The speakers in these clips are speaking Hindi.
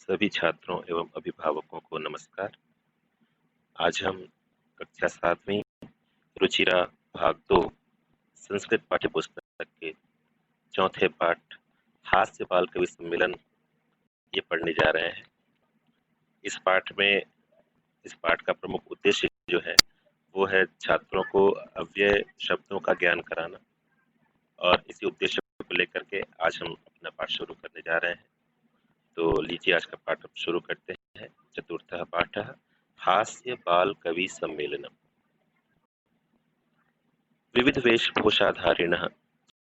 सभी छात्रों एवं अभिभावकों को नमस्कार। आज हम कक्षा 7वीं रुचिरा भाग 2 संस्कृत पाठ्य पुस्तक के चौथे पाठ हास्य बाल कवि सम्मेलन ये पढ़ने जा रहे हैं। इस पाठ का प्रमुख उद्देश्य जो है वो है छात्रों को अव्यय शब्दों का ज्ञान कराना, और इसी उद्देश्य को लेकर के आज हम अपना पाठ शुरू करने जा रहे हैं। तो लीजिए आज का पाठ शुरू करते हैं। चतुर्थः पाठः हास्य बाल कवि सम्मेलनम्। विविध वेशभूषाधारिणः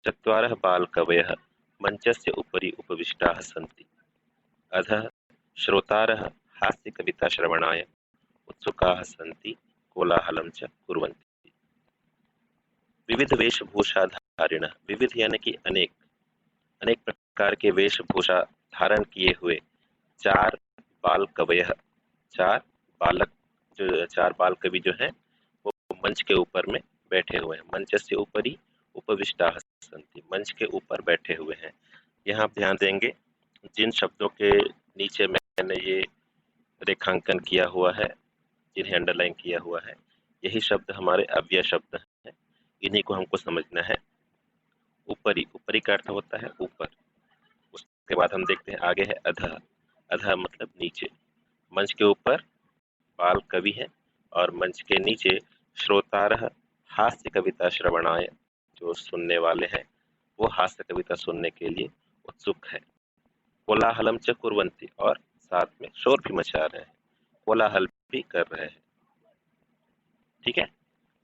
चत्वारः बालकवयः मंचस्य उपरि उपविष्टाः सन्ति। अधः श्रोतारः हास्यकविताश्रवणाय उत्सुकाः सन्ति, कोलाहलं च कुर्वन्ति। विविध वेशभूषाधारिणः, विविध यानी कि अनेक प्रकार के वेशभूषा धारण किए हुए चार बाल कवयः, चार बाल कवि जो हैं वो मंच के ऊपर में बैठे हुए हैं। मंचस्य ऊपरी उपविष्टाः सन्ति, मंच के ऊपर बैठे हुए हैं। यहाँ आप ध्यान देंगे जिन शब्दों के नीचे मैंने ये रेखांकन किया हुआ है, जिन्हें अंडरलाइन किया हुआ है, यही शब्द हमारे अव्यय शब्द हैं। इन्हीं को हमको समझना है। ऊपरी, ऊपरी का अर्थ होता है ऊपर। उसके बाद हम देखते हैं आगे है अधः। अधः मतलब नीचे। मंच के ऊपर बाल कवि है और मंच के नीचे श्रोतारः हास्य कविता श्रवणाय, जो सुनने वाले हैं वो हास्य कविता सुनने के लिए उत्सुक है। कोलाहलम च कुर्वन्ति, और साथ में शोर भी मचा रहे हैं, कोलाहल भी कर रहे हैं। ठीक है,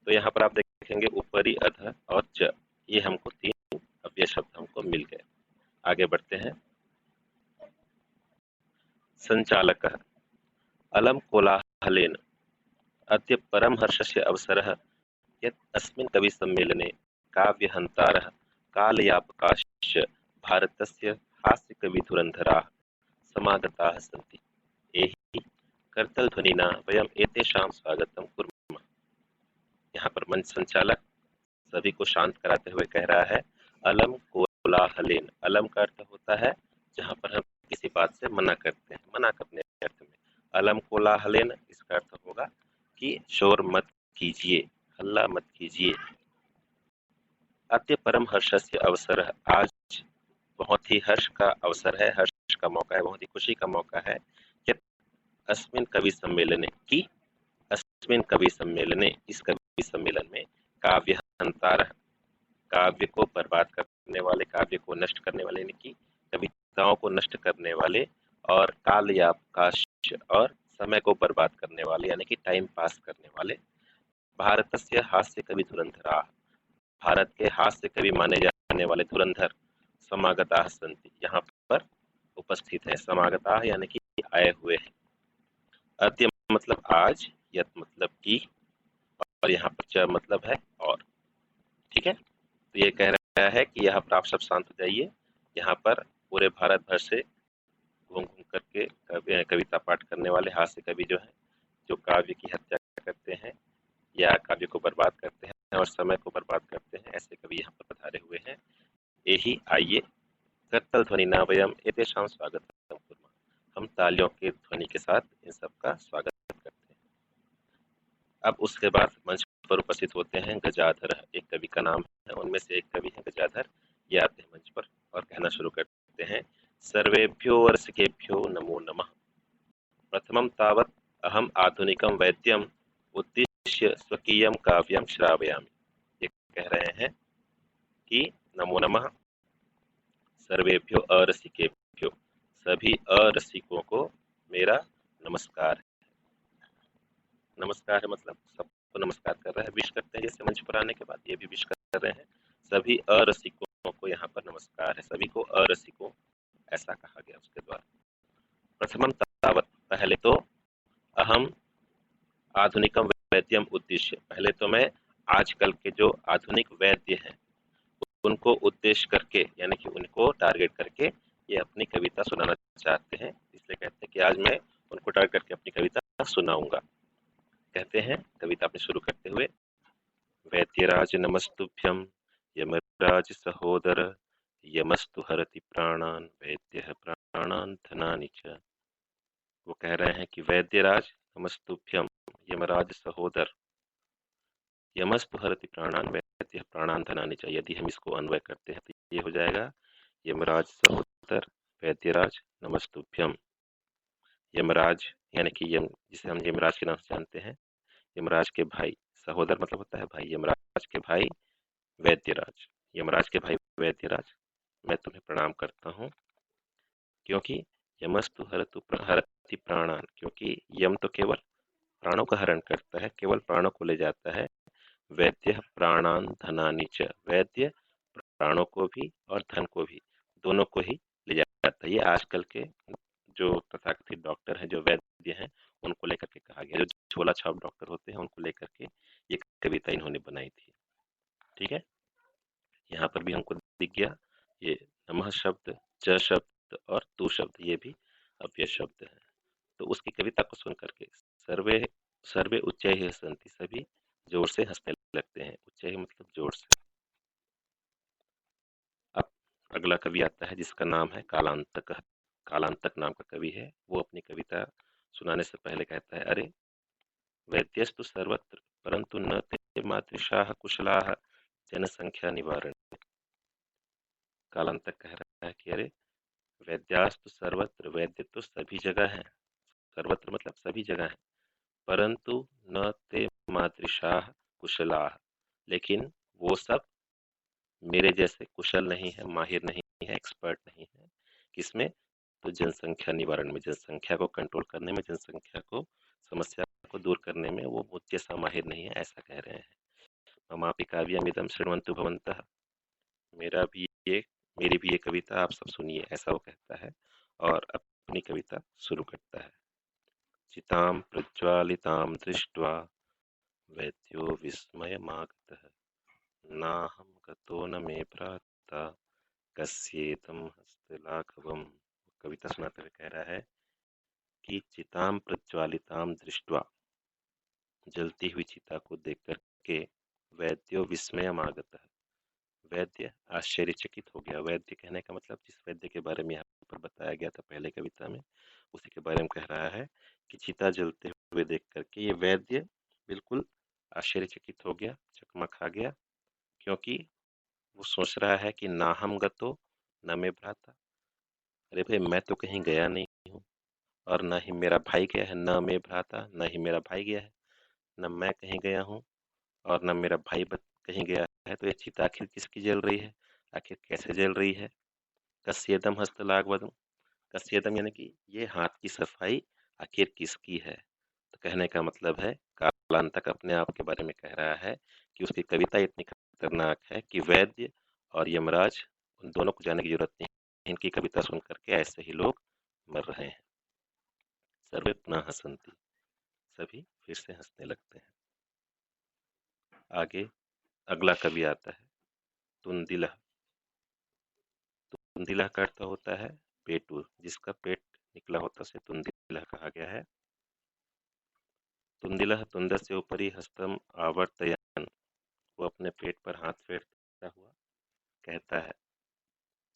तो यहाँ पर आप देखेंगे ऊपरी, अधः और च, ये हमको तीन अव्यय शब्द हमको मिल गए। आगे बढ़ते हैं। संचालकः अलम कोलाहलेन अद्य परम हर्षस्य अवसरः यत् अस्मिन् कवि सम्मेलने काव्यहन्तारः कालयापकाश्च भारतस्य हास्य कवि धुरन्धराः समागताः सन्ति। एहि करतलध्वनिना वयम् एतेषां स्वागतं कुर्मः। यहाँ पर मंच संचालक सभी को शांत कराते हुए कह रहा है अलम कोलाहलेन। अलम का अर्थ होता है जहाँ पर हम किसी बात से मना करते हैं, मना करने के अर्थ में। अलम कोलाहलेन, इसका अर्थ होगा कि शोर मत कीजिए, हल्ला मत कीजिए। अद्य परम हर्षस्य अवसर, आज बहुत ही हर्ष का अवसर है, हर्ष का मौका है, बहुत ही खुशी का मौका है। यत् अस्मिन् कवि सम्मेलने, की अस्मिन् कवि सम्मेलने, इस कवि सम्मेलन में काव्यहन्तारः, काव्य को बर्बाद करने वाले, काव्य को नष्ट करने वाले, यानी कि कविताओं को नष्ट करने वाले, और कालयापकाश, और समय को बर्बाद करने वाले यानी कि टाइम पास करने वाले, भारतस्य हास्य कवि धुरंधराः, भारत के हास्य कवि माने जाने वाले धुरंधर समागताः सन्ति, यहाँ पर उपस्थित है। समागताः यानी कि आए हुए हैं। अद्य मतलब आज, यत् मतलब की, और यहाँ पर च मतलब है और। ठीक है, तो ये कह रहा है कि यहाँ पर आप सब शांत हो जाइए। यहाँ पर पूरे भारत भर से घूम घूम करके कविता पाठ करने वाले हास्य कवि जो है, जो काव्य की हत्या करते हैं या काव्य को बर्बाद करते हैं और समय को बर्बाद करते हैं, ऐसे कवि यहाँ पर पधारे हुए हैं। यही आइए करतल ध्वनि ना वयम एतेषां स्वागतं कुर्मः, हम तालियों के ध्वनि के साथ इन सबका स्वागत करते हैं। अब उसके बाद मंच पर उपस्थित होते हैं गजाधर, एक कवि का नाम है, उनमें से एक कवि है गजाधर। ये आते हैं मंच पर और कहना शुरू करते हैं सर्वेभ्यो रसिकेभ्यो नमो नमः। प्रथमं तावत् अहम आधुनिकं वैद्यम उद्दिश्य स्वकीयं काव्यं श्रावयामि। ये कह रहे हैं कि नमो नमः सर्वेभ्यो अरसिकेभ्यो, सभी अरसिकों को मेरा नमस्कार है। नमस्कार है मतलब सबको नमस्कार कर रहे हैं, विश करते हैं जैसे मंच पर आने के बाद, ये भी विश कर रहे हैं। सभी अरसिकों को यहाँ पर नमस्कार है, सभी को अरसिकों ऐसा कहा गया उसके द्वारा। प्रथमं तावत्, पहले तो, अहम आधुनिकम वैद्यम उद्देश्य, पहले तो मैं आजकल के जो आधुनिक वैद्य हैं उनको उद्देश्य करके यानी कि उनको टारगेट करके ये अपनी कविता सुनाना चाहते हैं, इसलिए कहते हैं कि आज मैं उनको टारगेट करके अपनी कविता सुनाऊंगा। कहते हैं कविता अपने शुरू करते हुए, वैद्यराज नमस्तुभ्यं यमराज सहोदर, यमस्तु हरति प्राणान् वैद्यः प्राणान् धनानि च, वो कह रहे हैं कि वैद्यराज नमस्तुभ्यम यमराज सहोदर, यमस्तु हरति प्राणान वैद्य प्राणान धनानि च। यदि हम इसको अन्वय करते हैं तो ये हो जाएगा यमराज सहोदर वैद्यराज नमस्तुभ्यम। यमराज यानी कि यम, जिसे हम यमराज के नाम से जानते हैं, यमराज के भाई, सहोदर मतलब होता है भाई, यमराज के भाई वैद्यराज, यमराज के भाई वैद्यराज, मैं तुम्हें प्रणाम करता हूँ। क्योंकि यमस्तु हरति प्राणान, क्योंकि यम तो केवल प्राणों का हरण करता है, केवल प्राणों को ले जाता है। वैद्य प्राणान धनानि च, वैद्य प्राणों को भी और धन को भी, दोनों को ही ले जाता है। ये आजकल के जो तथाकथित डॉक्टर हैं, जो वैद्य हैं, उनको लेकर के कहा गया, जो झोला छाप डॉक्टर होते हैं उनको लेकर के ये कविता इन्होंने बनाई थी। ठीक है, यहाँ पर भी हमको दिख गया ये नमः शब्द, च शब्द और तू शब्द, ये भी अव्यय शब्द है। तो उसकी कविता को सुन करके सर्वे सर्वे उच्चैः हसन्ति, सभी जोर से हंसने लगते हैं। उच्चैः मतलब जोर से। अब अगला कवि आता है जिसका नाम है कालांतक। कालांतक नाम का कवि है। वो अपनी कविता सुनाने से पहले कहता है, अरे वैद्यस्तु सर्वत्र परंतु न ते मातृशाः कुशलाः जनसंख्या निवारण। कालांतक कह रहा है कि अरे वैद्यास्तु सर्वत्र, वैद्य तो सभी जगह है, सर्वत्र मतलब सभी जगह है, परंतु न ते मातृशाः कुशलाः, लेकिन वो सब मेरे जैसे कुशल नहीं है, माहिर नहीं है, एक्सपर्ट नहीं है। किसमें? तो जनसंख्या निवारण में, जनसंख्या को कंट्रोल करने में, जनसंख्या को, समस्या को दूर करने में वो मुझ जैसा माहिर नहीं है, ऐसा कह रहे हैं। ममापि काव्यमिदं शृण्वन्तु भवन्तः, मेरा भी ये मेरी भी ये कविता आप सब सुनिए, ऐसा वो कहता है और अपनी कविता शुरू करता है। चितां प्रज्वालितां दृष्ट्वा वैद्यो विस्मयमागतः, नाहं गतो न मे भ्राता कस्येदं हस्तलाघवम्। कविता सुनाते हुए कह रहा है कि चितां प्रज्वालितां दृष्ट्वा, जलती हुई चिता को देख करके, वैद्यो विस्मयमागतः, वैद्य आश्चर्यचकित हो गया। वैद्य कहने का मतलब जिस वैद्य के बारे में यहाँ पर बताया गया था पहले कविता में, उसी के बारे में कह रहा है कि चिता जलते हुए देख करके ये वैद्य बिल्कुल आश्चर्यचकित हो गया, चकमा खा गया, क्योंकि वो सोच रहा है कि नाहम गतो न मे भ्राता, अरे भाई मैं तो कहीं गया नहीं हूँ और न ही मेरा भाई गया है, न मे भ्राता, न ही मेरा भाई गया है, न मैं कहीं गया हूँ और न मेरा भाई कहीं गया है। तो ये चिता आखिर किसकी जल रही है, आखिर कैसे जल रही है? कस्येदम हस्तलाघवम, कस्येदम यानी कि ये हाथ की सफाई आखिर किसकी है? तो कहने का मतलब है, कालांतक अपने आप के बारे में कह रहा है कि उसकी कविता इतनी खतरनाक है कि वैद्य और यमराज उन दोनों को जाने की जरूरत नहीं, इनकी कविता सुन करके ऐसे ही लोग मर रहे हैं। सर्वे पुनः हसन्ति, सभी फिर से हंसने लगते हैं। आगे अगला कवि आता है तुंदिलह। तुंदिलह का अर्थ होता है पेटू, जिसका पेट निकला होता है उसे तुंदिलह कहा गया है। तुंदिलह तुंदस्य उपरि हस्तम आवर्तयन्, वो अपने पेट पर हाथ फेरता हुआ कहता है,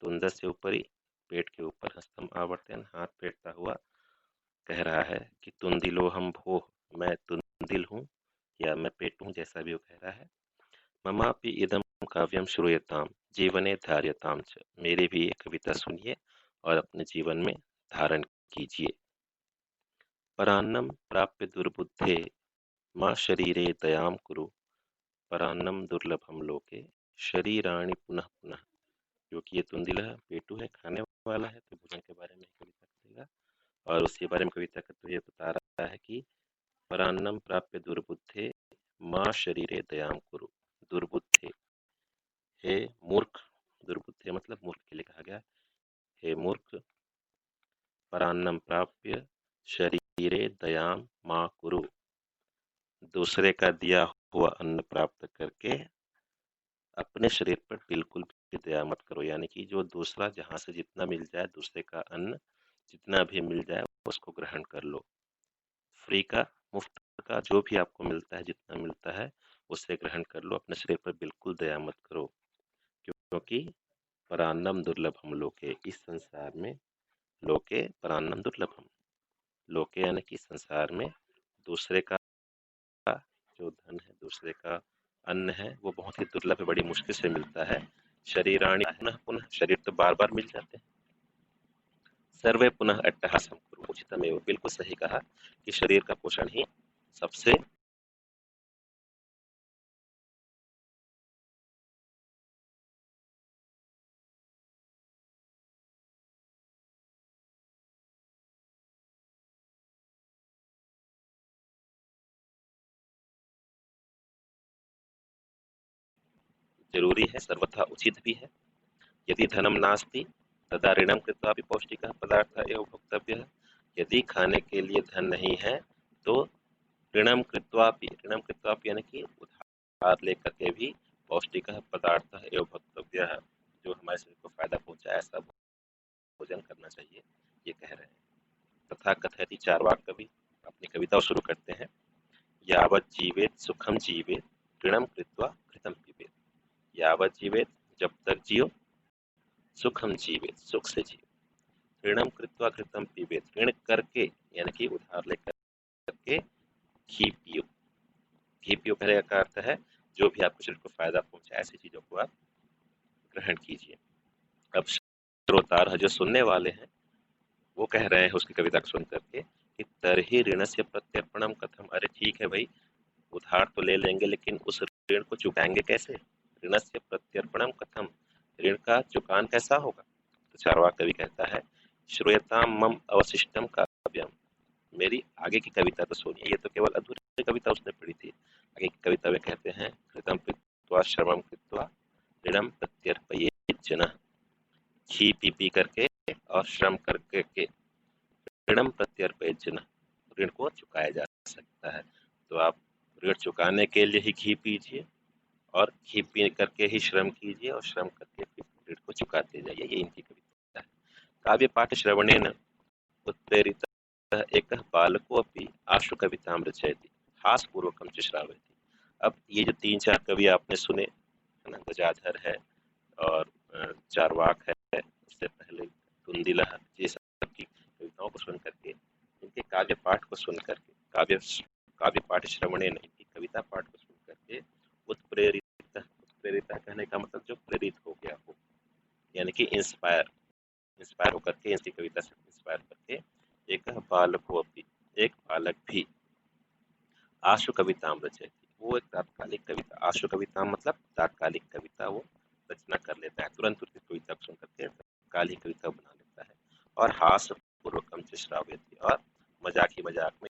तुंदस्य उपरि, पेट के ऊपर, हस्तम आवर्तयन्, हाथ फेरता हुआ कह रहा है कि तुंदिलो हम भो, मैं तुंदिल हूँ या मैं पेट हूँ, जैसा भी वो कह रहा है। ममापि इदं काव्यम श्रूयताम जीवने धार्यताम च, मेरी भी ये कविता सुनिए और अपने जीवन में धारण कीजिए। परान्नम प्राप्य दुर्बुद्धे माँ शरीरे दयाम कुरु, परान्नम दुर्लभम लोके शरीराणि पुनः पुनः, क्योंकि ये तुंदिल है, पेटू है, खाने वाला है, तो भोजन के बारे में कविता करेगा और उसके बारे में कविता करते हुए बता रहा है कि परान्नम प्राप्य दुर्बुद्धे माँ शरीरे दयाम कुरु। दुर्बुद्धे, हे मूर्ख, दुर्बुद्धे मतलब मूर्ख के लिए कहा गया, हे मूर्ख, परान्नम प्राप्य शरीरे दयाम माँ कुरु, दूसरे का दिया हुआ अन्न प्राप्त करके अपने शरीर पर बिल्कुल भी दया मत करो। यानी कि जो दूसरा जहां से जितना मिल जाए, दूसरे का अन्न जितना भी मिल जाए उसको ग्रहण कर लो। फ्री का, मुफ्त का, जो भी आपको मिलता है, जितना मिलता है उसे ग्रहण कर लो, अपने शरीर पर बिल्कुल दया मत करो, क्योंकि परान्नम दुर्लभम लोके, इस संसार में लोके परान्नम दुर्लभम, लोके यानी कि संसार में दूसरे का जो धन है, दूसरे का अन्न है, वो बहुत ही दुर्लभ है, बड़ी मुश्किल से मिलता है। शरीराणि पुनः पुनः, शरीर तो बार बार मिल जाते हैं। सर्वे पुनः अट्टहासं कुरु उचितमेव, बिल्कुल सही कहा कि शरीर का पोषण ही सबसे जरूरी है, सर्वथा उचित भी है। यदि धनम नास्ति तदा ऋणम कृत्वापि पौष्टिकः पदार्थः एव भोक्तव्यः। यदि खाने के लिए धन नहीं है तो ऋणम कृत्वापि यानी कि उधार लेकर के भी पौष्टिकः पदार्थः एव भोक्तव्यः, जो हमारे शरीर को फायदा पहुंचाए ऐसा भोजन करना चाहिए, ये कह रहे हैं। तथा कथयति चार्वाक कवि, अपनी कविता शुरू करते हैं। यावत् जीवेत सुखम जीवेत ऋणम कृत्वा घृतम पीबेत। यावत् जीवेत, जब तक जियो, सुखम जीवेत, सुख से जियो, ऋणम कृत्वा घृतम पीबेत, ऋण करके यानी कि उधार लेकर के घी पियो। घी पियो कहने का अर्थ है जो भी आपको शरीर को फायदा पहुंचाए ऐसी चीजों को आप ग्रहण कीजिए। अब श्रोतार जो सुनने वाले हैं वो कह रहे हैं उसकी कविता को सुन करके कि तरही ऋण से प्रत्यर्पणम कथम, अरे ठीक है भाई, उधार तो ले लेंगे लेकिन उस ऋण को चुकाएंगे कैसे? ऋण से प्रत्यर्पणम कथम, ऋण का चुकान कैसा होगा? तो चार्वाक कवि कहता है, श्रूयताम मम अवशिष्टम काव्यम, मेरी आगे की कविता तो सुनिए, ये तो केवल अधूरी कविता उसने पढ़ी थी। आगे की कविता में कहते हैं, कृतम पीत्वा श्रमम कृत्वा ऋणम प्रत्यर्पयेत् जनः, घी पी पी करके और श्रम करके के ऋणम प्रत्यर्पयेत् जनः, ऋण को चुकाया जा सकता है। तो आप ऋण चुकाने के लिए ही घी पीजिए और घी पी करके ही श्रम कीजिए और श्रम करके फिर ऋण को चुकाते जाइए, ये इनकी कविता है। काव्य पाठ श्रवणेन उत्प्रेरितः एकः बालको अपि आशु कवितां रचयति हासपूर्वकं च श्रावयति। अब ये जो तीन चार कवि आपने सुने, गजाधर है और चार्वाक है, उससे पहले तुंदिलः, ये सब की कविताओं को सुन करके, इनके काव्य पाठ को सुन करके, काव्य पाठ श्रवणे नहीं, इनकी कविता पाठ को सुन करके उत्प्रेरित, उत्प्रेरित कहने का मतलब जो प्रेरित हो गया हो, यानी कि इंस्पायर होकर के, इनकी कविता से इंस्पायर करके, एक बालको अपि, एक बालक भी आशु कवितां रचयति, वो एक तात्कालिक कविता, आशु कविता मतलब तात्कालिक कविता वो रचना कर लेता है, तुरंत उसकी कविता को सुन करके तात्कालिक कविता बना लेता है। और हास्य पूर्वकम च श्रावयति, और मजाक ही मजाक में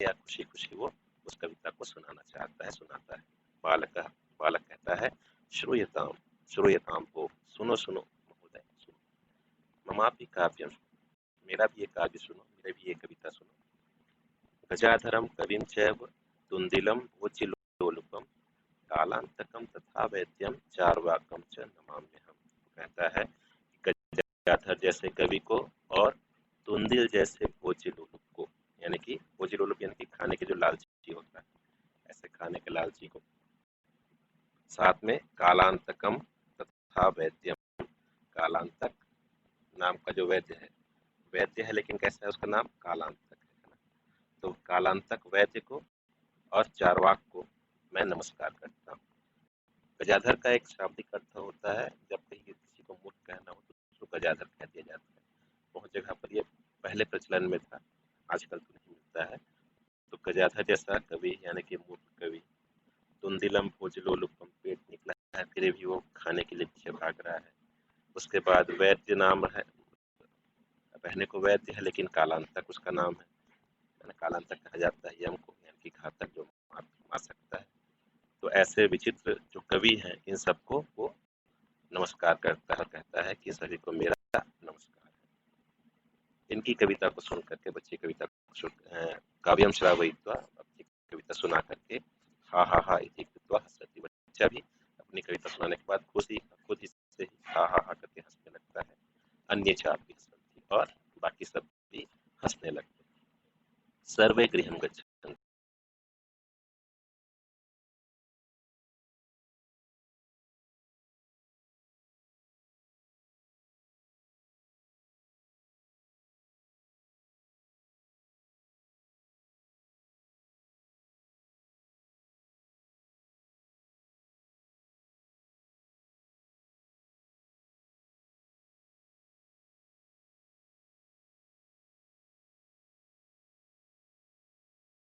या खुशी खुशी वो उस कविता को सुनाना चाहता है, सुनाता है। बालक कहता है, श्रूयताम, श्रूयताम को सुनो सुनो महोदय, सुनो, ममापि काव्यम, मेरा भी ये काव्य सुनो, मेरा भी ये कविता सुनो। गजाधरम कविं चैव तुंदिलम वोचिलोलुपम कालांतकम तथा वैद्यम चार्वाकम च नमाम्यहम। कहता है गजाधर जैसे कवि को और तुंदिल जैसे भोजिलोलुप को, यानी कि भोजिलोलुप यानी कि खाने के जो लालची होता है, ऐसे खाने के लालची को, साथ में कालांतकम तथा वैद्यम, कालांतक नाम का जो वैद्य है लेकिन कैसा है उसका नाम? कालांतक है ना। तो कालांतक वैद्य को और चार्वाक को मैं नमस्कार करता हूँ। गजाधर का एक शाब्दिक अर्थ होता है, जब कहीं किसी को मूर्ख कहना हो तो उसको गजाधर कह दिया जाता है। बहुत जगह पर ये पहले प्रचलन में था, आजकल तो नहीं मिलता है। तो गजाधर जैसा कवि यानी कि मूर्ख कवि, तुंदिलम भोजलोलुपम, पेट निकला है फिर भी वो खाने के लिए पीछे भाग रहा है। उसके बाद वैद्य नाम है, पहले को वैद्य है लेकिन कालांतक उसका नाम है, कालांतक कहा जाता है यम को, यानी कि घातक जो मार सकता है। तो ऐसे विचित्र जो कवि हैं इन सबको वो नमस्कार करता है, कहता है कि सभी को मेरा नमस्कार है। इनकी कविता को सुन करके बच्चे कविता को काव्यम श्रावयित्वा, अपनी कविता सुना करके हा हा हा इति कृत्वा हसति, बच्चा भी अपनी कविता सुनाने के बाद खुद ही से हा हा हा करके हंसने लगता है। अन्य चापी हसन्ति, और बाकी सब भी हंसने लगते हैं। सर्वे गृहं गच्छन्ति,